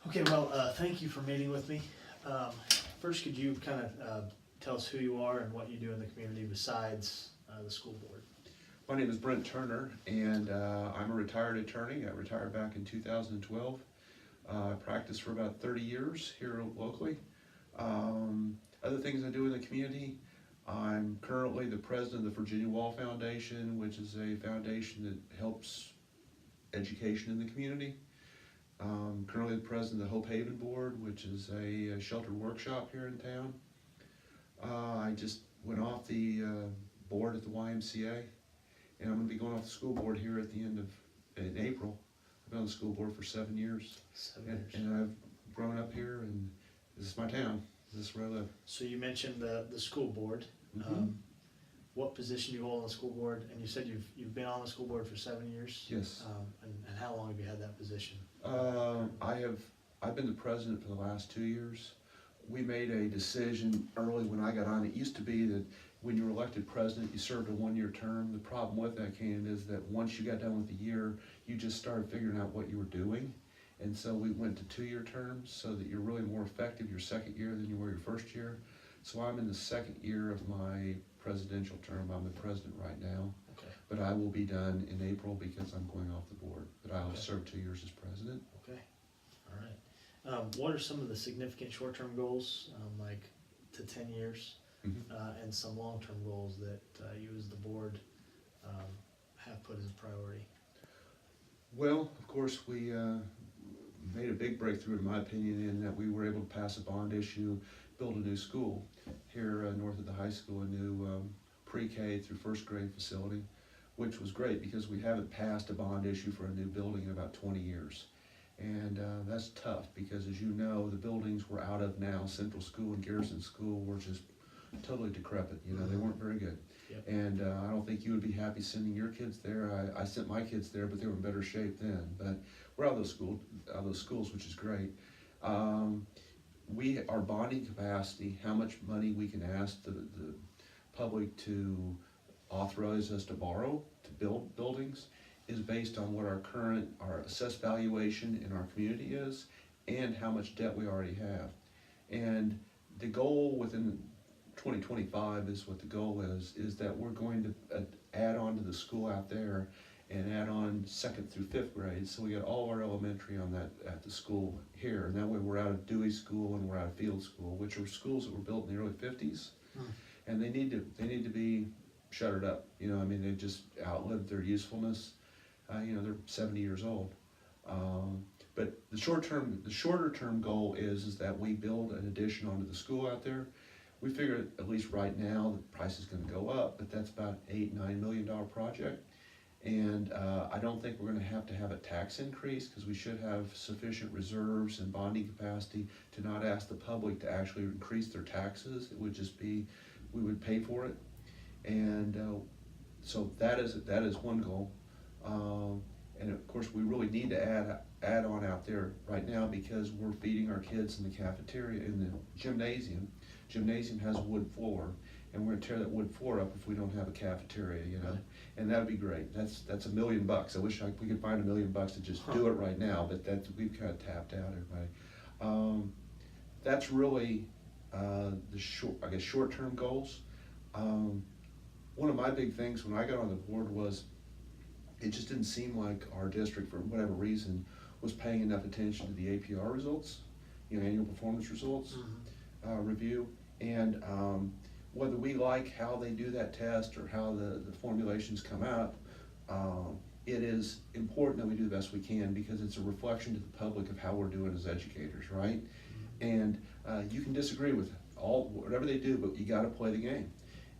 Okay, well, thank you for meeting with me. First, could you kind of tell us who you are and what you do in the community besides the school board? My name is Brent Turner, and I'm a retired attorney. I retired back in 2012. I practiced for about 30 years here locally. Other things I do in the community, I'm currently the president of the Virginia Wall Foundation, which is a foundation that helps education in the community. Currently the president of the Hope Haven Board, which is a sheltered workshop here in town. I just went off the board at the YMCA, and I'm going to be going off the school board here at the end of in April. I've been on the school board for 7 years. 7 years. And I've grown up here, and this is my town. This is where I live. So you mentioned the school board. Mhm. What position do you hold on the school board? And you said you've been on the school board for 7 years? Yes. And how long have you had that position? I've been the president for the last 2 years. We made a decision early when I got on. It used to be that when you were elected president, you served a 1-year term. The problem with that, Canaan, is that once you got done with the year, you just started figuring out what you were doing. And so we went to 2-year terms so that you're really more effective your second year than you were your first year. So I'm in the second year of my presidential term. I'm the president right now. Okay. But I will be done in April because I'm going off the board. But I'll Okay. serve 2 years as president. Okay, all right. What are some of the significant short-term goals, like to 10 years, and some long-term goals that you as the board have put as a priority? Well, of course, we made a big breakthrough, in my opinion, in that we were able to pass a bond issue, build a new school here north of the high school, a new pre-K through first grade facility, which was great because we haven't passed a bond issue for a new building in about 20 years. And that's tough because, as you know, the buildings we're out of now, Central School and Garrison School, were just totally decrepit. You know, they weren't very good. Yep. And I don't think you would be happy sending your kids there. I sent my kids there, but they were in better shape then. But we're out of those schools, which is great. Our bonding capacity, how much money we can ask the public to authorize us to borrow to build buildings, is based on what our assessed valuation in our community is and how much debt we already have. And the goal within 2025 is what the goal is that we're going to add on to the school out there and add on 2nd through 5th grade. So we got all our elementary on that at the school here. And that way we're out of Dewey School and we're out of Field School, which are schools that were built in the early 50s. And they need to be shuttered up. You know, I mean, they just outlived their usefulness. You know, they're 70 years old. But the shorter term goal is that we build an addition onto the school out there. We figure, at least right now, the price is going to go up, but that's about $8-9 million project. And I don't think we're going to have a tax increase because we should have sufficient reserves and bonding capacity to not ask the public to actually increase their taxes. It would just be, we would pay for it. And so that is one goal. And of course, we really need to add on out there right now because we're feeding our kids in the cafeteria, in the gymnasium. Gymnasium has a wood floor, and we're gonna tear that wood floor up if we don't have a cafeteria, you know. And that'd be great. That's $1 million. I wish we could find $1 million to just do it right now, but we've kind of tapped out everybody. That's really the short-term goals. One of my big things when I got on the board was it just didn't seem like our district, for whatever reason, was paying enough attention to the APR results, you know, annual performance results review. And whether we like how they do that test or how the formulations come out, it is important that we do the best we can because it's a reflection to the public of how we're doing as educators, right? And you can disagree with whatever they do, but you got to play the game.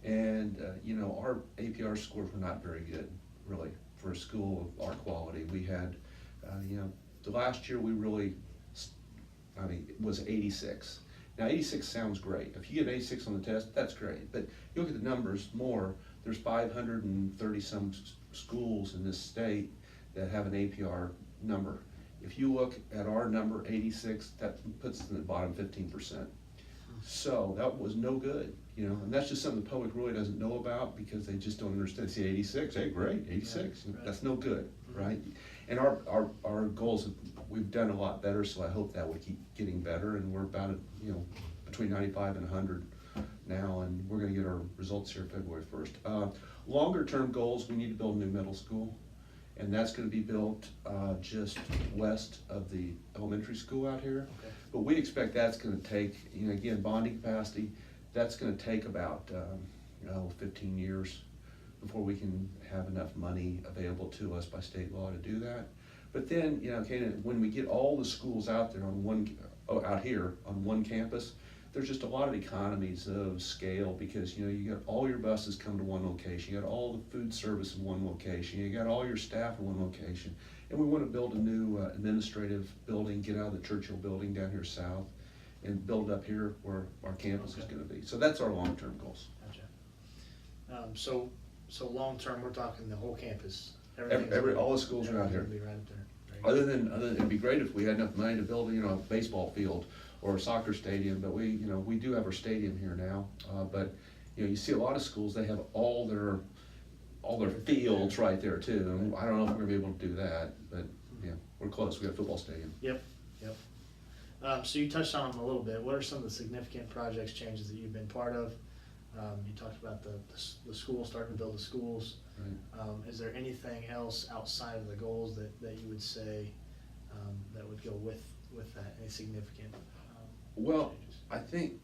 And you know, our APR scores were not very good, really, for a school of our quality. We had, you know, the last year we really, it was 86. Now 86 sounds great. If you get 86 on the test, that's great. But you look at the numbers more, there's 530 some schools in this state that have an APR number. If you look at our number, 86, that puts us in the bottom 15%. So that was no good, you know, and that's just something the public really doesn't know about because they just don't understand. See, 86, hey, great, 86, Right. That's no good, right? And our goals have we've done a lot better, so I hope that would keep getting better, and we're about, between 95 and 100 now, and we're gonna get our results here February 1st. Longer term goals, we need to build a new middle school, and that's gonna be built just west of the elementary school out here. Okay. But we expect that's gonna take, again, bonding capacity, that's gonna take about, 15 years before we can have enough money available to us by state law to do that. But then, Canaan, when we get all the schools out there out here on one campus, there's just a lot of economies of scale, because you got all your buses come to one location, you got all the food service in one location, you got all your staff in one location, and we want to build a new administrative building, get out of the Churchill building down here south, and build up here where our campus is going to be. So that's our long-term goals. Gotcha. So long-term, we're talking the whole campus. All the schools are out here. Be right up there. Other than it'd be great if we had enough money to build, a baseball field or a soccer stadium, but we do have our stadium here now. But you see a lot of schools, they have all their fields right there too. And I don't know if we're gonna be able to do that, but yeah, we're close. We got a football stadium. Yep. So you touched on them a little bit. What are some of the significant projects, changes that you've been part of? You talked about the school, starting to build the schools. Right. Is there anything else outside of the goals that you would say that would go with that? Any significant Well, changes? I think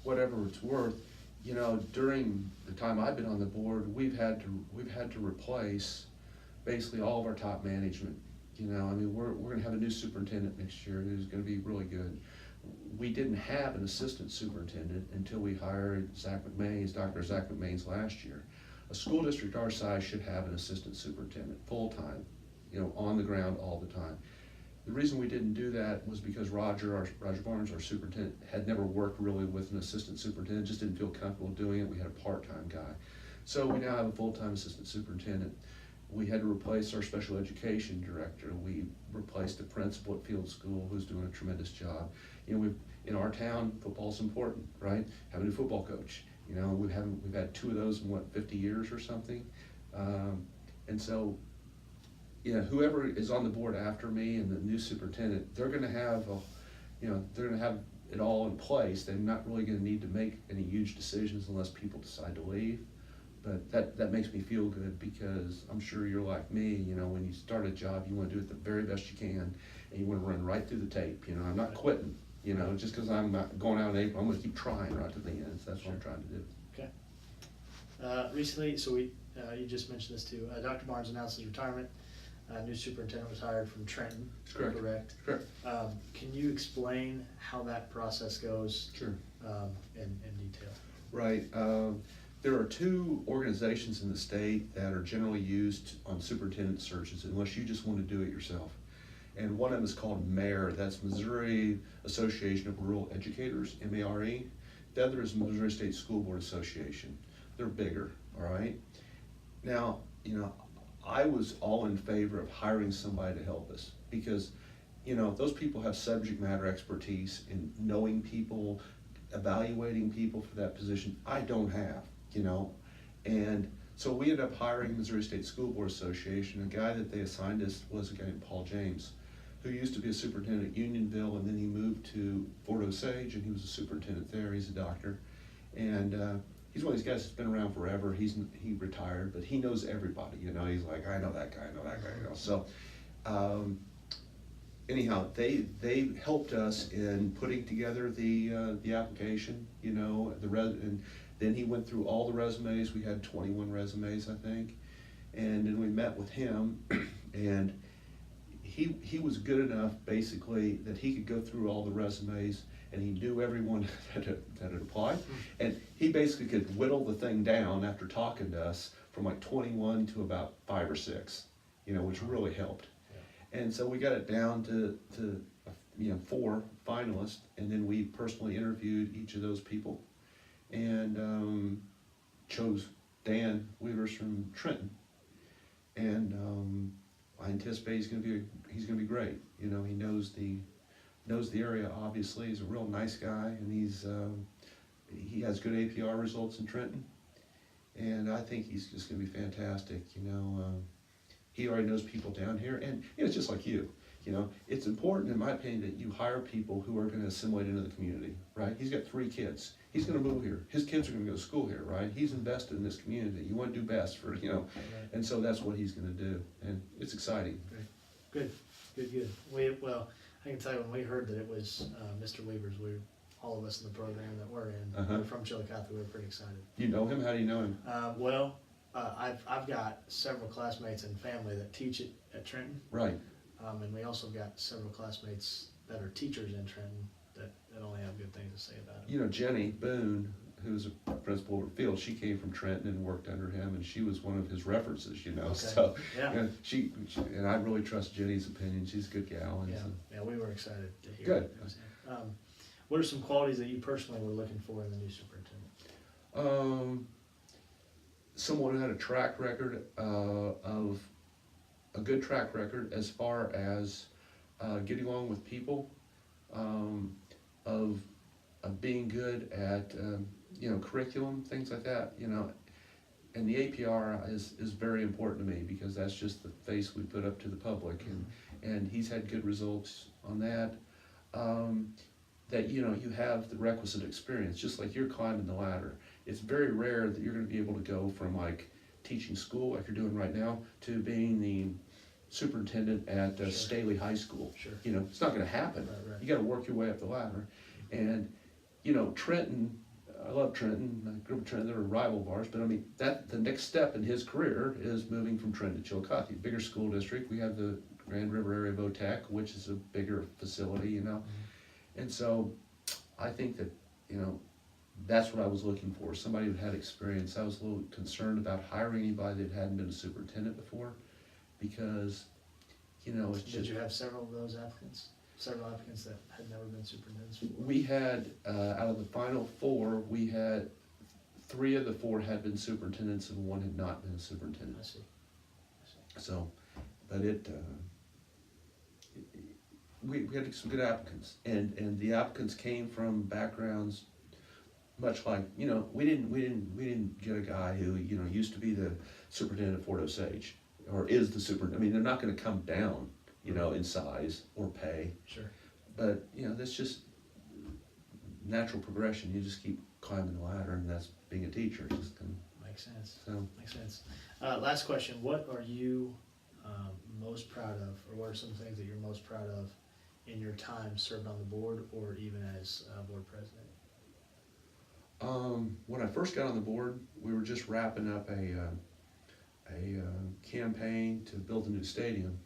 whatever it's worth, during the time I've been on the board, we've had to replace basically all of our top management. We're going to have a new superintendent next year who's going to be really good. We didn't have an assistant superintendent until we hired Dr. Zach McMains last year. A school district our size should have an assistant superintendent, full-time, on the ground all the time. The reason we didn't do that was because Roger Barnes, our superintendent, had never worked really with an assistant superintendent, just didn't feel comfortable doing it. We had a part-time guy. So we now have a full-time assistant superintendent. We had to replace our special education director. We replaced the principal at Field School, who's doing a tremendous job. In our town, football's important, right? Have a new football coach. We've had 2 of those in 50 years or something. And so, whoever is on the board after me and the new superintendent, they're going to have it all in place. They're not really going to need to make any huge decisions unless people decide to leave. But that makes me feel good, because I'm sure you're like me, when you start a job, you want to do it the very best you can, and you want to run right through the tape. I'm not quitting, just because I'm not going out in April, I'm going to keep trying right to the end. So that's what I'm trying to do. Okay. Recently, so you just mentioned this too, Dr. Barnes announced his retirement. New superintendent was hired from Trenton. Correct. Can you explain how that process goes? Sure. In detail? Right. There are 2 organizations in the state that are generally used on superintendent searches, unless you just want to do it yourself. And one of them is called MARE, that's Missouri Association of Rural Educators, MARE. The other is Missouri State School Board Association. They're bigger, all right? Now, I was all in favor of hiring somebody to help us, because, those people have subject matter expertise in knowing people, evaluating people for that position. I don't have. And so we ended up hiring Missouri State School Board Association. A guy that they assigned us was a guy named Paul James, who used to be a superintendent at Unionville, and then he moved to Fort Osage, and he was a superintendent there. He's a doctor, and he's one of these guys that's been around forever. He retired, but he knows everybody. He's like, I know that guy, So anyhow, they helped us in putting together the application, and then he went through all the resumes. We had 21 resumes, I think. And then we met with him, and he was good enough, basically, that he could go through all the resumes, and he knew everyone that had applied. And he basically could whittle the thing down after talking to us from like 21 to about 5 or 6, which really helped. Yeah. And so we got it down to 4 finalists, and then we personally interviewed each of those people, and chose Dan Weavers from Trenton, and I anticipate he's going to be great. He knows the area. Obviously, he's a real nice guy, and he has good APR results in Trenton, and I think he's just going to be fantastic. He already knows people down here, and it's just like you. You know, it's important, in my opinion, that you hire people who are gonna assimilate into the community, right? He's got 3 kids. He's gonna move here. His kids are gonna go to school here, right? He's invested in this community. You wanna do best for, you know, Right. and so that's what he's gonna do, and it's exciting. Good. Well, I can tell you, when we heard that it was Mr. Weaver's, all of us in the program that we're in, we're from Chillicothe, we were pretty excited. You know him? How do you know him? I've got several classmates and family that teach at Trenton, Right. and we also got several classmates that are teachers in Trenton that only have good things to say about him. You know, Jenny Boone, who's a principal over Field, she came from Trenton and worked under him, and she was one of his references, you know, Okay. so. Yeah. And she, and I really trust Jenny's opinion. She's a good gal. And Yeah, so, yeah, we were excited to hear. Good. It. What are some qualities that you personally were looking for in the new superintendent? someone who had a track record of a good track record as far as getting along with people, of being good at you know, curriculum, things like that, you know. And the APR is very important to me, because that's just the face we put up to the public, and he's had good results on that. That, you know, you have the requisite experience, just like you're climbing the ladder. It's very rare that you're gonna be able to go from like teaching school, like you're doing right now, to being the superintendent at Sure. Staley High School. Sure. You know, it's not gonna happen. Right. You gotta work your way up the ladder. And, you know, Trenton, I love Trenton, I grew up in Trenton, they're a rival of ours, but I mean, the next step in his career is moving from Trenton to Chillicothe, bigger school district. We have the Grand River Area VOTEC, which is a bigger facility, you know. And so I think that, you know, that's what I was looking for, somebody who had experience. I was a little concerned about hiring anybody that hadn't been a superintendent before, because, you know, it's Did just. you have several of those applicants? Several applicants that had never been superintendents before? We had, out of the final 4, we had 3 of the 4 had been superintendents and 1 had not been a superintendent. I see. So, but we had some good applicants, and the applicants came from backgrounds much like, you know, we didn't get a guy who, you know, used to be the superintendent of Fort Osage, or is the superintendent. I mean, they're not gonna come down, you know, in size or pay. Sure. But, you know, that's just natural progression. You just keep climbing the ladder, and that's being a teacher. It's just gonna, Makes sense. so. Makes sense. Last question, what are you most proud of, or what are some things that you're most proud of in your time served on the board, or even as board president? When I first got on the board, we were just wrapping up a campaign to build a new stadium.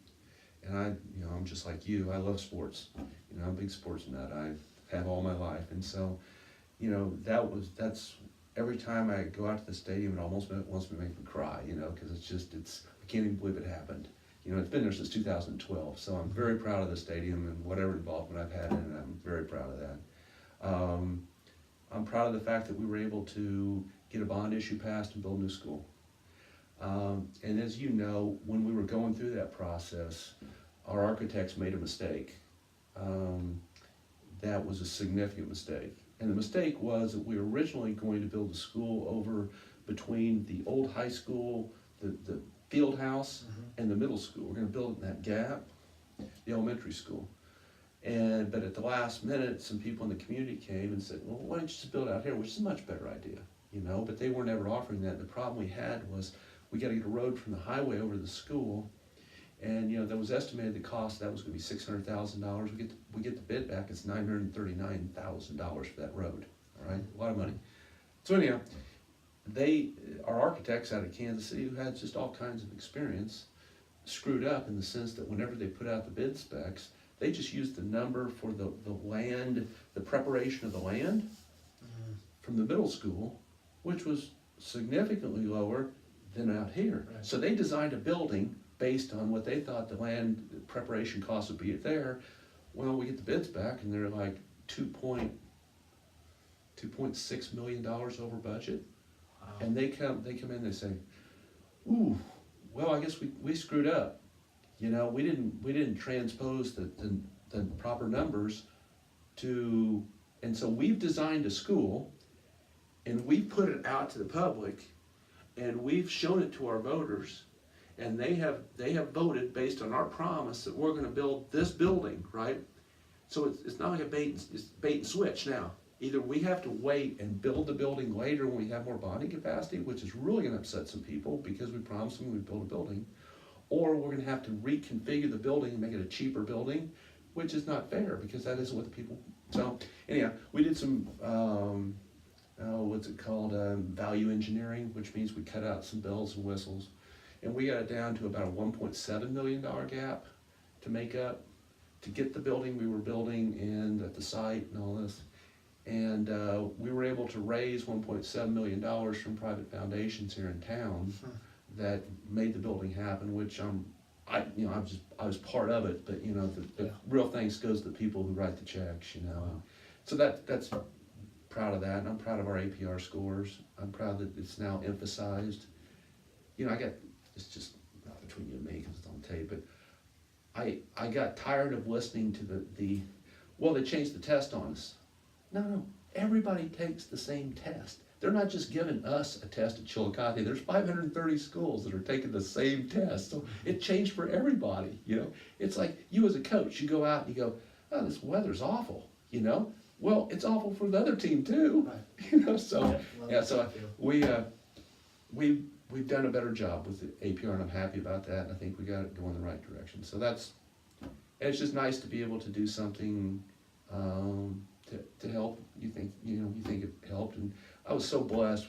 And you know, I'm just like you, I love sports. You know, I'm a big sports nut. I've had all my life. And so, you know, that's every time I go out to the stadium, it almost wants to make me cry, you know, because I can't even believe it happened. You know, it's been there since 2012, so I'm very proud of the stadium and whatever involvement I've had in it. I'm very proud of that. I'm proud of the fact that we were able to get a bond issue passed and build a new school. And as you know, when we were going through that process, our architects made a mistake. That was a significant mistake. And the mistake was that we were originally going to build a school over between the old high school, the field house, and the middle school. We're gonna build it in that gap, the elementary school. But at the last minute, some people in the community came and said, well, why don't you just build out here, which is a much better idea, you know, but they weren't ever offering that. The problem we had was we gotta get a road from the highway over to the school, and, you know, that was estimated the cost of that was gonna be $600,000. We get the bid back, it's $939,000 for that road, all right, a lot of money. So anyhow, our architects out of Kansas City, who had just all kinds of experience, screwed up in the sense that whenever they put out the bid specs, they just used the number for the land, the preparation of the land from the middle school, which was significantly lower than out here. Right. So they designed a building based on what they thought the land preparation cost would be there. Well, we get the bids back and they're like $2.6 million over budget. Wow. And they come in, they say, ooh, well, I guess we screwed up. You know, we didn't transpose the proper numbers to, and so we've designed a school and we've put it out to the public and we've shown it to our voters, and they have voted based on our promise that we're gonna build this building, right? So it's not like it's bait and switch now. Either we have to wait and build the building later when we have more bonding capacity, which is really gonna upset some people because we promised them we'd build a building, or we're gonna have to reconfigure the building and make it a cheaper building, which is not fair because that isn't what the people. So anyhow, we did some what's it called, value engineering, which means we cut out some bells and whistles, and we got it down to about a $1.7 million gap to make up to get the building we were building and at the site and all this. And we were able to raise $1.7 million from private foundations here in town that made the building happen, which I was part of it, but the real thanks goes to the people who write the checks, Wow. So that's proud of that, and I'm proud of our APR scores. I'm proud that it's now emphasized. It's just not between you and me because it's on tape, but I got tired of listening to they changed the test on us. No, everybody takes the same test. They're not just giving us a test at Chillicothe. There's 530 schools that are taking the same test. So it changed for everybody, It's like you as a coach, you go out and you go, oh, this weather's awful, Well, it's awful for the other team too, Right. So we've done a better job with the APR, and I'm happy about that. And I think we got it going the right direction. So it's just nice to be able to do something to help. You think it helped, and I was so blessed.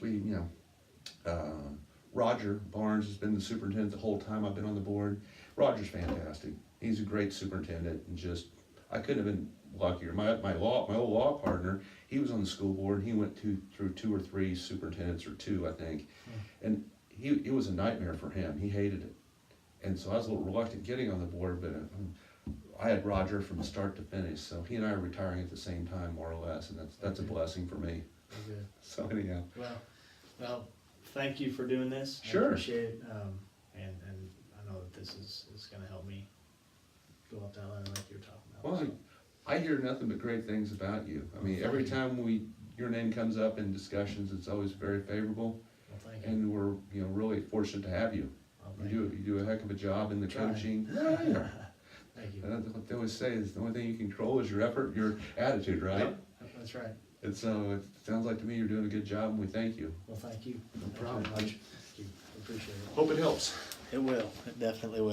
Roger Barnes has been the superintendent the whole time I've been on the board. Roger's fantastic. He's a great superintendent, and I couldn't have been luckier. My old law partner, he was on the school board. He went through 2 or 3 superintendents, or 2, I think, and it was a nightmare for him. He hated it, and so I was a little reluctant getting on the board, but I had Roger from start to finish. So he and I are retiring at the same time, more or less, and that's a blessing for me. Okay. So anyhow. Well, thank you for doing this. Sure. I appreciate it, and I know that this is going to help me go up that ladder like you were talking about. Well, I hear nothing but great things about you. I mean, every time your name comes up in discussions, it's always very favorable. Well, thank you. And we're really fortunate to have you. Well, You do a heck of a job in the Try. coaching. Thank you. And that's what they always say is the only thing you can control is your effort, your attitude, right? Yep, that's right. And so it sounds like to me you're doing a good job, and we thank you. Well, thank you. No Thank you problem. very much. Thank you. Appreciate it. Hope it helps. It will. It definitely will.